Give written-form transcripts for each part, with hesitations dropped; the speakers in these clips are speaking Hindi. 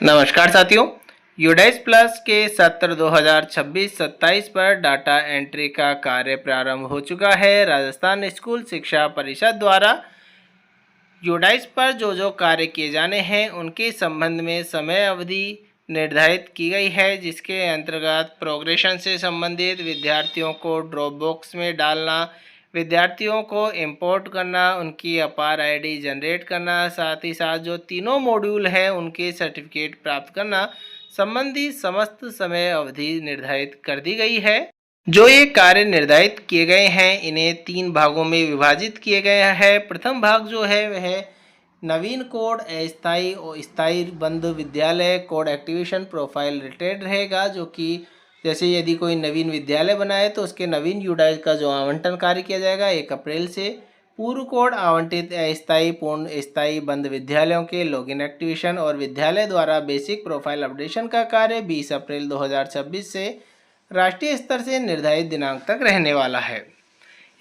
नमस्कार साथियों, यूडाइस प्लस के सत्र 2026-27 पर डाटा एंट्री का कार्य प्रारंभ हो चुका है। राजस्थान स्कूल शिक्षा परिषद द्वारा यूडाइस पर जो कार्य किए जाने हैं उनके संबंध में समय अवधि निर्धारित की गई है, जिसके अंतर्गत प्रोग्रेशन से संबंधित विद्यार्थियों को ड्रॉप बॉक्स में डालना, विद्यार्थियों को इंपोर्ट करना, उनकी अपार आईडी जनरेट करना, साथ ही साथ जो तीनों मॉड्यूल हैं उनके सर्टिफिकेट प्राप्त करना संबंधी समस्त समय अवधि निर्धारित कर दी गई है। जो ये कार्य निर्धारित किए गए हैं इन्हें 3 भागों में विभाजित किए गया है। प्रथम भाग जो है वह नवीन कोड अस्थायी और स्थायी बंद विद्यालय कोड एक्टिवेशन प्रोफाइल रिलेटेड रहेगा, जो कि जैसे यदि कोई नवीन विद्यालय बनाए तो उसके नवीन यूडाइस का जो आवंटन कार्य किया जाएगा 1 अप्रैल से, पूर्व कोड आवंटित अस्थायी पूर्ण स्थायी बंद विद्यालयों के लॉगिन एक्टिवेशन और विद्यालय द्वारा बेसिक प्रोफाइल अपडेशन का कार्य 20 अप्रैल 2026 से राष्ट्रीय स्तर से निर्धारित दिनांक तक रहने वाला है।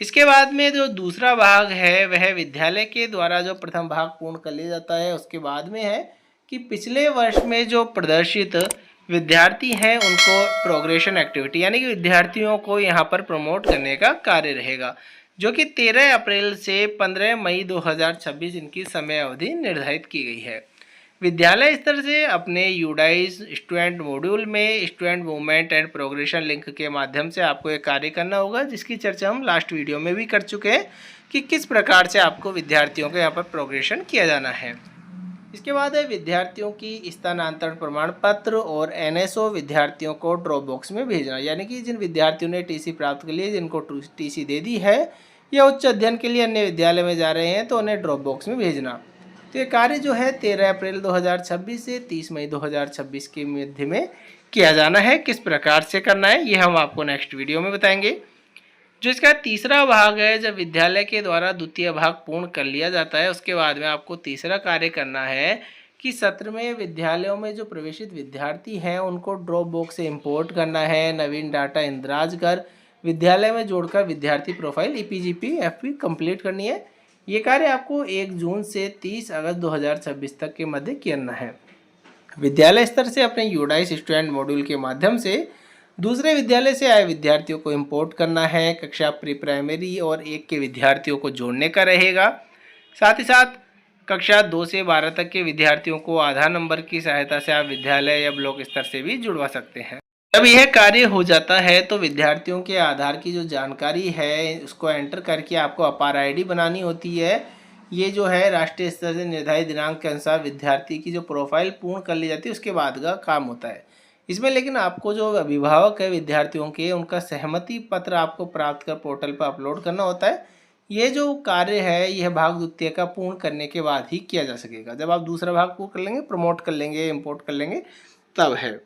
इसके बाद में जो दूसरा भाग है वह विद्यालय के द्वारा जो प्रथम भाग पूर्ण कर लिया जाता है उसके बाद में है कि पिछले वर्ष में जो प्रदर्शित विद्यार्थी हैं उनको प्रोग्रेशन एक्टिविटी यानी कि विद्यार्थियों को यहाँ पर प्रमोट करने का कार्य रहेगा, जो कि 13 अप्रैल से 15 मई 2026 इनकी समय अवधि निर्धारित की गई है। विद्यालय स्तर से अपने यूडाइस स्टूडेंट मॉड्यूल में student movement and progression link के माध्यम से आपको एक कार्य करना होगा, जिसकी चर्चा हम लास्ट वीडियो में भी कर चुके हैं कि किस प्रकार से आपको विद्यार्थियों को यहाँ पर प्रोग्रेशन किया जाना है। इसके बाद है विद्यार्थियों की स्थानांतरण प्रमाण पत्र और एनएसओ विद्यार्थियों को ड्रॉप बॉक्स में भेजना, यानी कि जिन विद्यार्थियों ने टीसी प्राप्त कर लिए, जिनको टीसी दे दी है या उच्च अध्ययन के लिए अन्य विद्यालय में जा रहे हैं तो उन्हें ड्रॉप बॉक्स में भेजना। तो ये कार्य जो है 13 अप्रैल 2026 से 30 मई 2026 के मध्य में किया जाना है। किस प्रकार से करना है ये हम आपको नेक्स्ट वीडियो में बताएंगे। जो इसका तीसरा भाग है, जब विद्यालय के द्वारा द्वितीय भाग पूर्ण कर लिया जाता है उसके बाद में आपको तीसरा कार्य करना है कि सत्र में विद्यालयों में जो प्रवेशित विद्यार्थी हैं उनको ड्रॉप बॉक्स से इंपोर्ट करना है, नवीन डाटा इंदराज कर विद्यालय में जोड़कर विद्यार्थी प्रोफाइल ईपीजीपी एफपी कंप्लीट करनी है। ये कार्य आपको 1 जून से 30 अगस्त 2026 तक के मध्य करना है। विद्यालय स्तर से अपने यूडाइस स्टूडेंट मॉड्यूल के माध्यम से दूसरे विद्यालय से आए विद्यार्थियों को इंपोर्ट करना है। कक्षा प्री प्राइमरी और 1 के विद्यार्थियों को जोड़ने का रहेगा। साथ ही साथ कक्षा 2 से 12 तक के विद्यार्थियों को आधार नंबर की सहायता से आप विद्यालय या ब्लॉक स्तर से भी जुड़वा सकते हैं। जब यह कार्य हो जाता है तो विद्यार्थियों के आधार की जो जानकारी है उसको एंटर करके आपको अपार आईडी बनानी होती है। ये जो है राष्ट्रीय स्तर से निर्धारित दिनांक के अनुसार विद्यार्थी की जो प्रोफाइल पूर्ण कर ली जाती है उसके बाद का काम होता है इसमें। लेकिन आपको जो अभिभावक है विद्यार्थियों के, उनका सहमति पत्र आपको प्राप्त कर पोर्टल पर अपलोड करना होता है। ये जो कार्य है यह भाग द्वितीय का पूर्ण करने के बाद ही किया जा सकेगा। जब आप दूसरा भाग पूर्ण कर लेंगे, प्रमोट कर लेंगे, इम्पोर्ट कर लेंगे, तब है।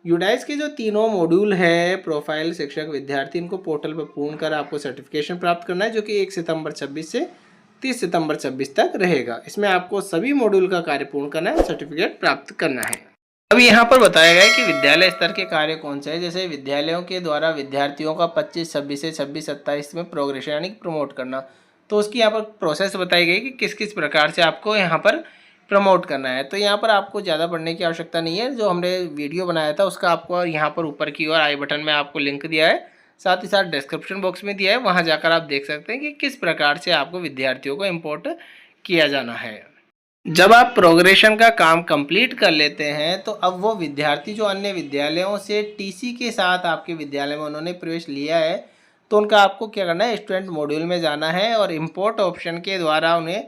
यूडाइस के जो तीनों मॉड्यूल है प्रोफाइल, शिक्षक, विद्यार्थी, इनको पोर्टल पर पूर्ण कर आपको सर्टिफिकेशन प्राप्त करना है, जो कि 1 सितंबर 26 से 30 सितंबर 26 तक रहेगा। इसमें आपको सभी मॉड्यूल का कार्य पूर्ण करना है, सर्टिफिकेट प्राप्त करना है। अब यहाँ पर बताया गया है कि विद्यालय स्तर के कार्य कौन से हैं। जैसे विद्यालयों के द्वारा विद्यार्थियों का 25-26 से 26-27 में प्रोग्रेशन यानी प्रमोट करना, तो उसकी यहाँ पर प्रोसेस बताई गई कि किस किस प्रकार से आपको यहाँ पर प्रमोट करना है। तो यहाँ पर आपको ज़्यादा पढ़ने की आवश्यकता नहीं है। जो हमने वीडियो बनाया था उसका आपको यहाँ पर ऊपर की ओर आई बटन में आपको लिंक दिया है, साथ ही साथ डिस्क्रिप्शन बॉक्स में दिया है, वहाँ जाकर आप देख सकते हैं कि किस प्रकार से आपको विद्यार्थियों को इम्पोर्ट किया जाना है। जब आप प्रोग्रेशन का काम कंप्लीट कर लेते हैं तो अब वो विद्यार्थी जो अन्य विद्यालयों से टीसी के साथ आपके विद्यालय में उन्होंने प्रवेश लिया है तो उनका आपको क्या करना है, स्टूडेंट मॉड्यूल में जाना है और इम्पोर्ट ऑप्शन के द्वारा उन्हें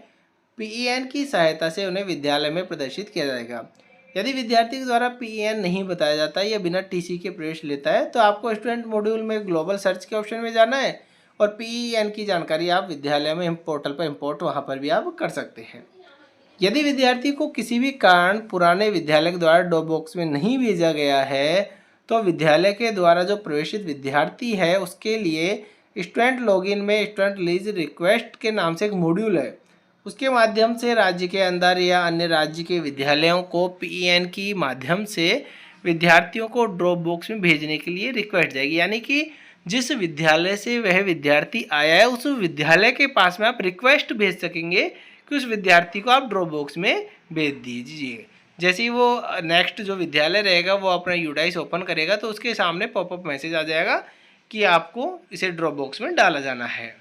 पीईएन की सहायता से उन्हें विद्यालय में प्रदर्शित किया जाएगा। यदि विद्यार्थी के द्वारा पीईएन नहीं बताया जाता है या बिना टीसी के प्रवेश लेता है तो आपको स्टूडेंट मॉड्यूल में ग्लोबल सर्च के ऑप्शन में जाना है और पीईएन की जानकारी आप विद्यालय में पोर्टल पर इम्पोर्ट वहाँ पर भी आप कर सकते हैं। यदि विद्यार्थी को किसी भी कारण पुराने विद्यालय के द्वारा ड्रॉप बॉक्स में नहीं भेजा गया है तो विद्यालय के द्वारा जो प्रवेशित विद्यार्थी है उसके लिए स्टूडेंट लॉगिन में स्टूडेंट लीज रिक्वेस्ट के नाम से एक मॉड्यूल है, उसके माध्यम से राज्य के अंदर या अन्य राज्य के विद्यालयों को पीईएन की माध्यम से विद्यार्थियों को ड्रॉप बॉक्स में भेजने के लिए रिक्वेस्ट जाएगी। यानी कि जिस विद्यालय से वह विद्यार्थी आया है उस विद्यालय के पास में आप रिक्वेस्ट भेज सकेंगे कि उस विद्यार्थी को आप ड्रॉप बॉक्स में भेज दीजिए। जैसे ही वो नेक्स्ट जो विद्यालय रहेगा वो अपना यूडाइस ओपन करेगा तो उसके सामने पॉपअप मैसेज आ जाएगा कि आपको इसे ड्रॉप बॉक्स में डाला जाना है।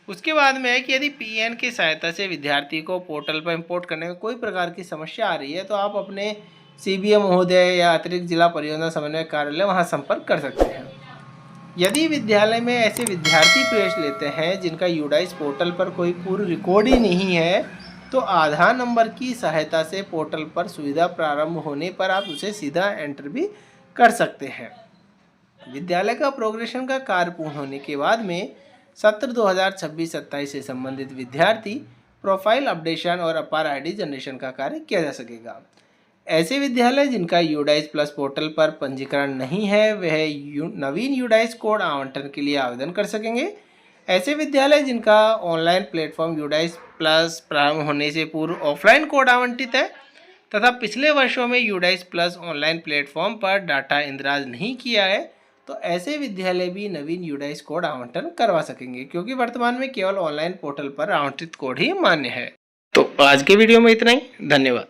उसके बाद में है कि यदि पीएन की सहायता से विद्यार्थी को पोर्टल पर इंपोर्ट करने में कोई प्रकार की समस्या आ रही है तो आप अपने सीबीए महोदय या अतिरिक्त जिला परियोजना समन्वय कार्यालय वहां संपर्क कर सकते हैं। यदि विद्यालय में ऐसे विद्यार्थी प्रवेश लेते हैं जिनका यूडाइस पोर्टल पर कोई पूर्व रिकॉर्ड ही नहीं है तो आधार नंबर की सहायता से पोर्टल पर सुविधा प्रारंभ होने पर आप उसे सीधा एंटर भी कर सकते हैं। विद्यालय का प्रोग्रेशन का कार्य पूर्ण होने के बाद में सत्र 2026-27 से संबंधित विद्यार्थी प्रोफाइल अपडेशन और अपार आईडी जनरेशन का कार्य किया जा सकेगा। ऐसे विद्यालय जिनका यूडाइस प्लस पोर्टल पर पंजीकरण नहीं है वह नवीन यूडाइस कोड आवंटन के लिए आवेदन कर सकेंगे। ऐसे विद्यालय जिनका ऑनलाइन प्लेटफॉर्म यूडाइस प्लस प्रारंभ होने से पूर्व ऑफलाइन कोड आवंटित है तथा पिछले वर्षों में यूडाइस प्लस ऑनलाइन प्लेटफॉर्म पर डाटा इंदराज नहीं किया है तो ऐसे विद्यालय भी नवीन यूडाइस कोड आवंटन करवा सकेंगे, क्योंकि वर्तमान में केवल ऑनलाइन पोर्टल पर आवंटित कोड ही मान्य है। तो आज के वीडियो में इतना ही। धन्यवाद।